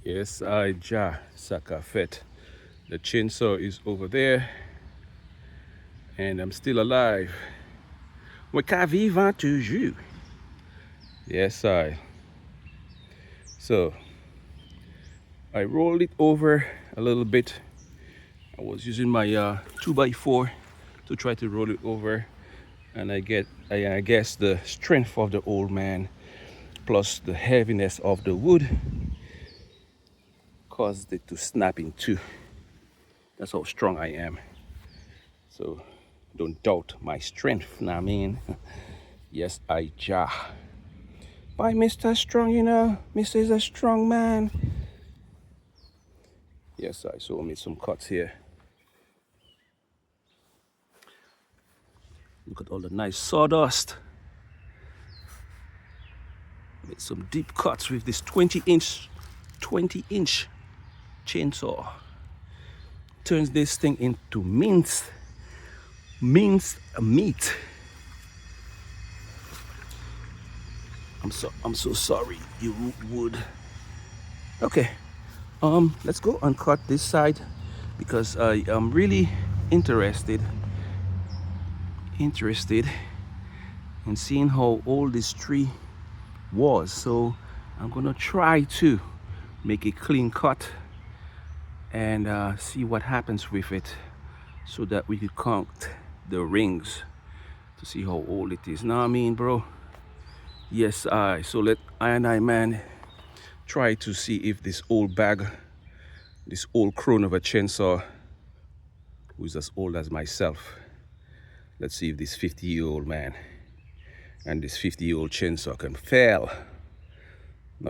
Yes, I Ja Sakafet. The chainsaw is over there, and I'm still alive. Weka vivant toujours. Yes, I. So I rolled it over a little bit. I was using my 2x4 to try to roll it over, and I guess the strength of the old man plus the heaviness of the wood caused it to snap in two. That's how strong I am. So don't doubt my strength, nah, I mean. Yes, I ja. Bye, Mr. Strong, Mr. is a strong man. Yes, I so I made some cuts here. Look at all the nice sawdust. Made some deep cuts with this 20-inch chainsaw. Turns this thing into minced meat. I'm so sorry, you would. Okay, let's go and cut this side because I am really interested in seeing how old this tree was. So I'm gonna try to make a clean cut and see what happens with it so that we could count the rings to see how old it is. Now I mean, bro. Yes, so let I man try to see if this old crone of a chainsaw, who's as old as myself, let's see if this 50-year-old man and this 50-year-old chainsaw can not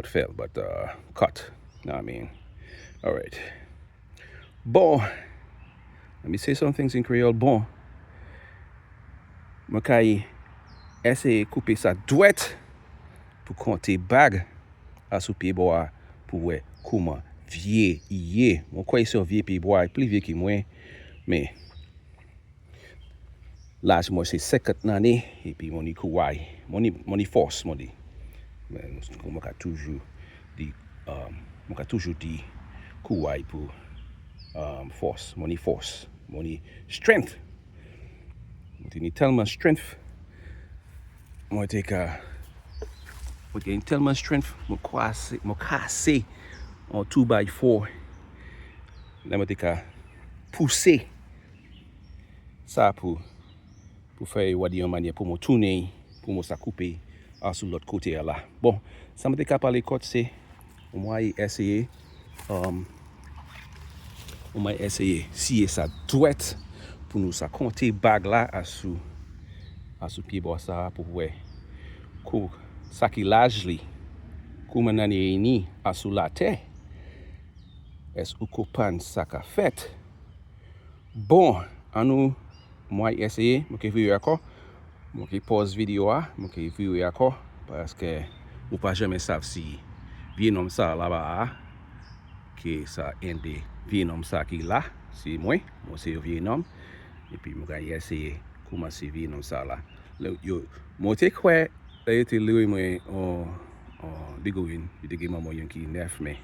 fail, but cut. Know what I mean? All right. Bon, let me say some things in Creole. Bon, je vais essayer de couper ça douette pour compter bag à sous pied bois pour voir comment vieux il est. Moi, quoi, c'est un vieux pied bois, plus vieux que moi, mais l'âge, moi, c'est 50 années, et puis mon kouai, mon force, mon dit. Moi, toujours dit kouai pour force, mon strength. When you tell my strength, moi take when you tell my strength, moi casse en 2x4. Là, moi take pousser ça pour faire what dire manière pour me tourner, pour me ça couper sur l'autre côté là. Bon, ça me take parler côté c'est moi essayer si ça douette pour nous ça compter bag là à sous pied bois ça pour voir ça qui largely comme on est ni à sous la terre est-ce que copan ça qu'a fait bon à nous moi essayer moi que encore moi que pause vidéo moi que vidéo encore parce que ou pas jamais savent si vient comme ça là-bas que ça ende vient comme ça qui là c'est moi c'est vient homme et puis moi essayer comment c'est vient comme ça là yo moi te quoi là était lui moi Bigowin il te maman yon qui neuf mais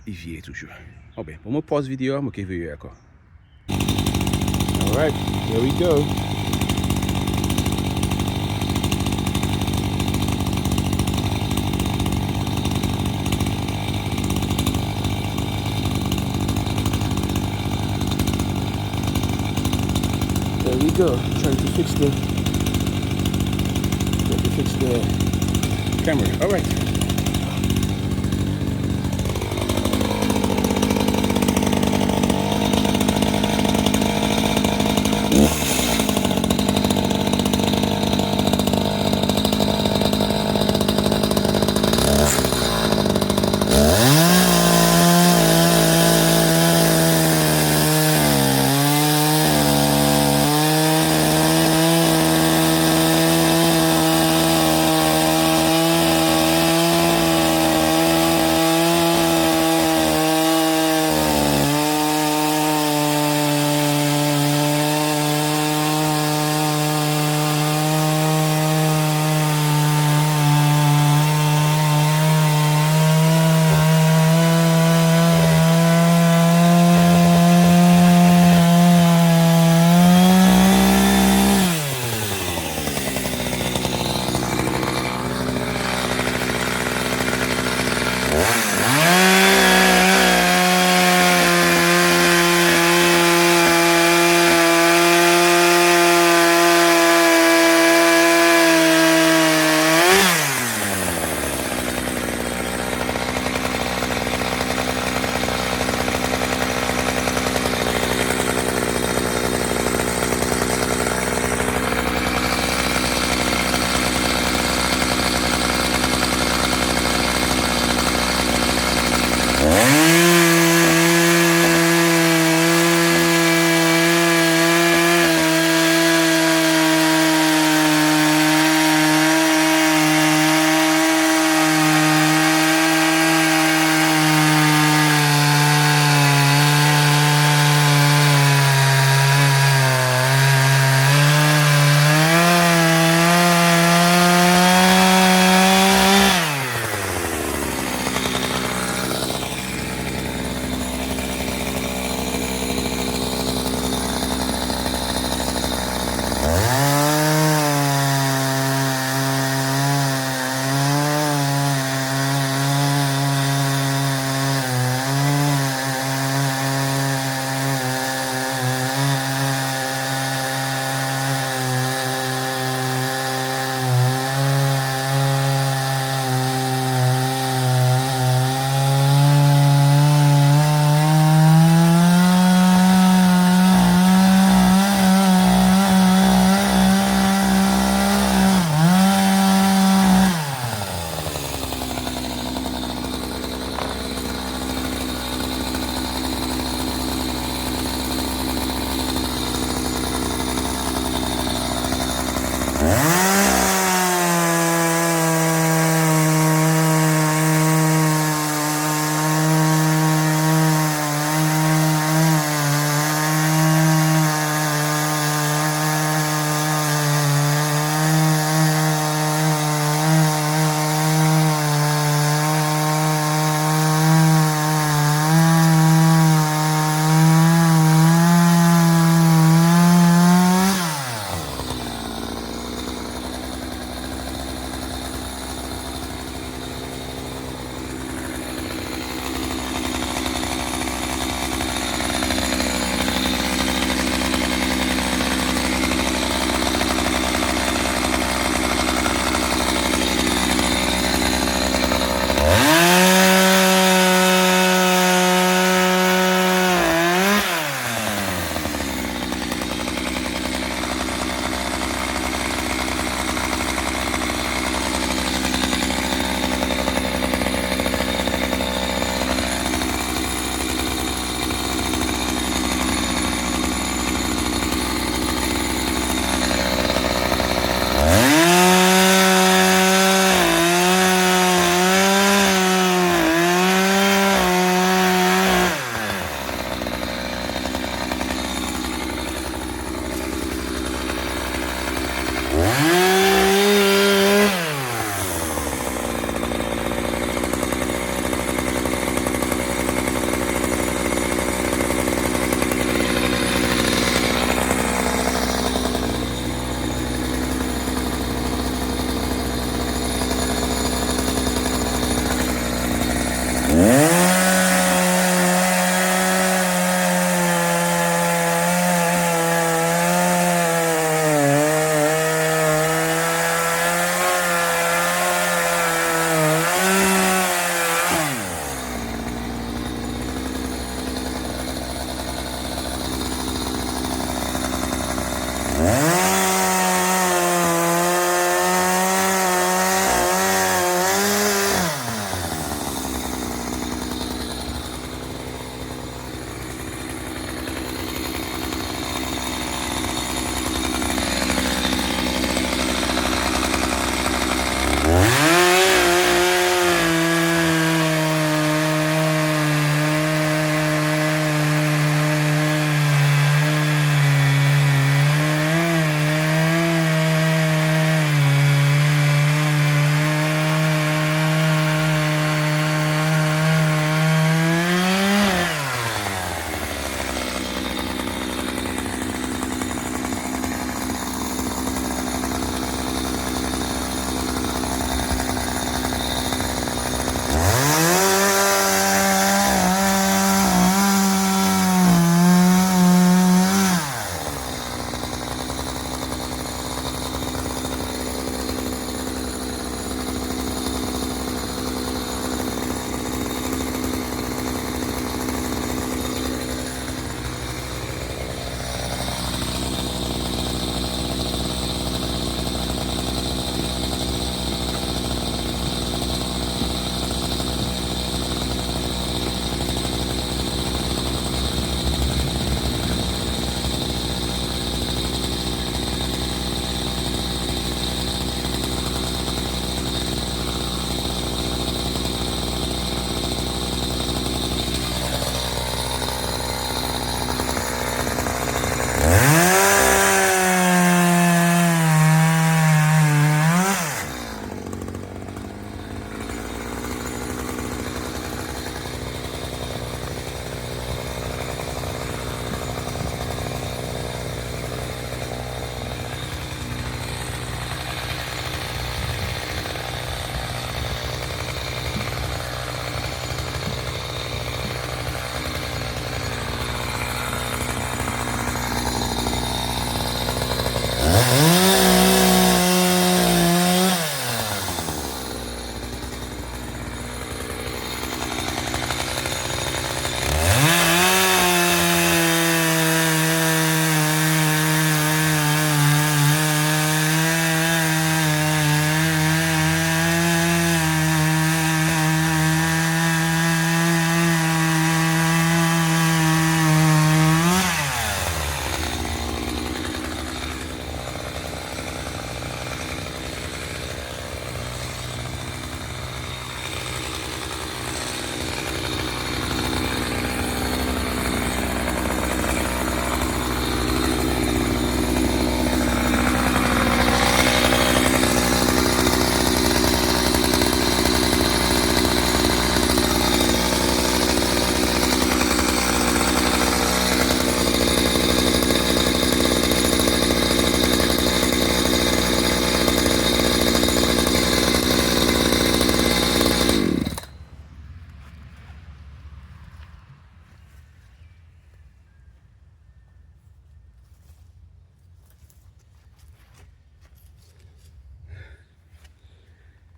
il vient toujours. Oh ben pour moi pause vidéo moi que vidéo encore. All right, here we go. There we go. Trying to fix the camera. All right.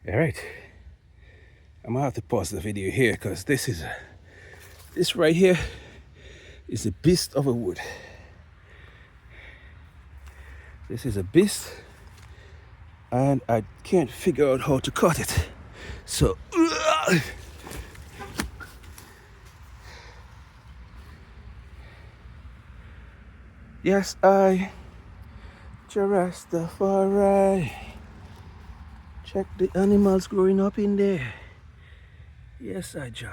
All right. I'm gonna have to pause the video here because this right here is a beast of a wood. This is a beast, and I can't figure out how to cut it. So, yes, I Rastafari. Check the animals growing up in there. Yes, I ja.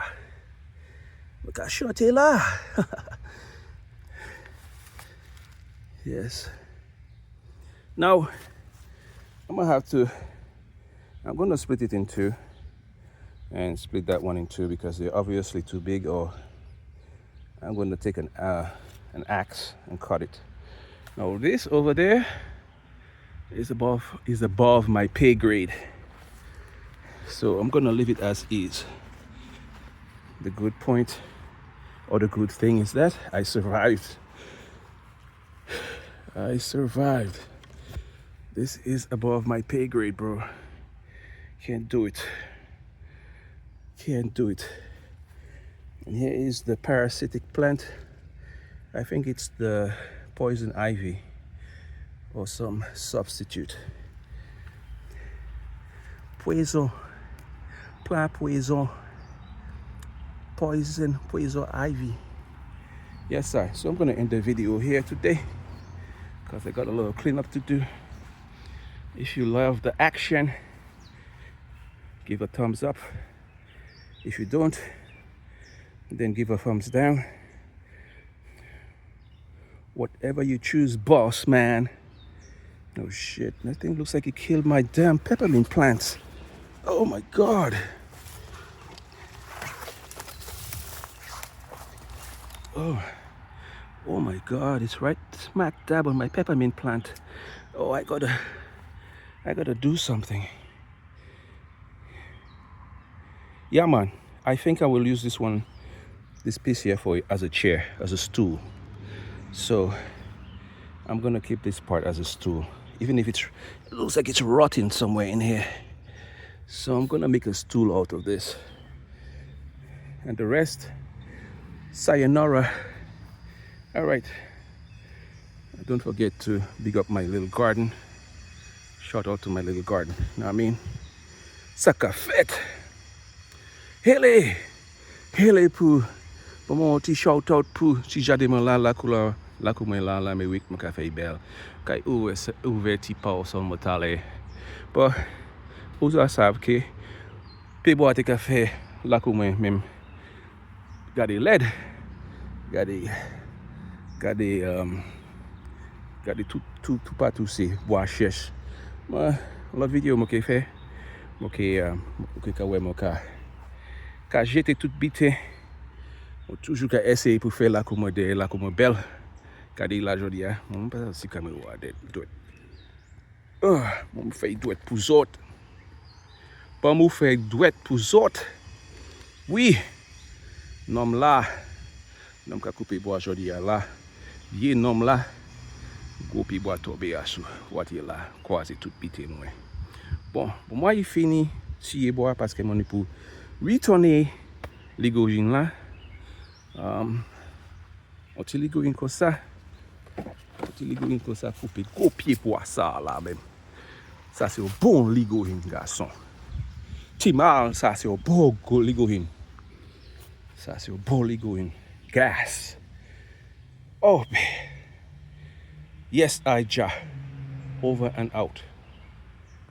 Look at Shotela. Yes. Now, I'm gonna split it in two and split that one in two because they're obviously too big, or I'm gonna take an axe and cut it. Now this over there is above my pay grade. So I'm gonna leave it as is. The good point or the good thing is that I survived. I survived. This is above my pay grade, bro. Can't do it. Can't do it. And here is the parasitic plant. I think it's the poison ivy or some substitute. Poison. Plant poison. Poison ivy. Yes, sir. So I'm gonna end the video here today because I got a little cleanup to do. If you love the action, give a thumbs up. If you don't, then give a thumbs down. Whatever you choose, boss man. Oh shit, that thing looks like it killed my damn peppermint plants. Oh my god. Oh my god, it's right smack dab on my peppermint plant. Oh, I gotta do something. Yeah, man, I think I will use this piece here as a chair, as a stool. So I'm gonna keep this part as a stool, even if it looks like it's rotting somewhere in here. So I'm gonna make a stool out of this, and the rest, sayonara. All right. Don't forget to big up my little garden. Shout out to my little garden. You know what I mean? Sakafet. Hele pou. Bon ti shout out pou si jade man la couleur la kou men la me wik me ka fay bel. Kay ouve ti pa ou son motale. But ou sa sav ke pe bo ate ka fay la kou men même gade led. Gade tout partout c'est bois chèche. Moi l'autre vidéo mo ke fait mo ke ka wè mo ka jete tout bité. Mo toujours ka essayer pour faire la comme belle. Gade la jodi a, mon pas si caméra de doit. Mon fait doit pour autres. Pas mo fait doit pour autres. Oui. Nom là. Nom ka couper bois jodi a là. Vieux nom là. Go pi bois tomber à sous. What là, croiser tout bité moi. Bon, pour moi il fini si bois parce que mon pour retourner ligogine là. On ti ligogine comme ça. Couper copier pour ça là même. Ça c'est un bon ligogine garçon. Timal ça c'est un bon ligogine. Ça c'est un bon ligogine. Gas. Oh man. Yes, I ja. Over and out.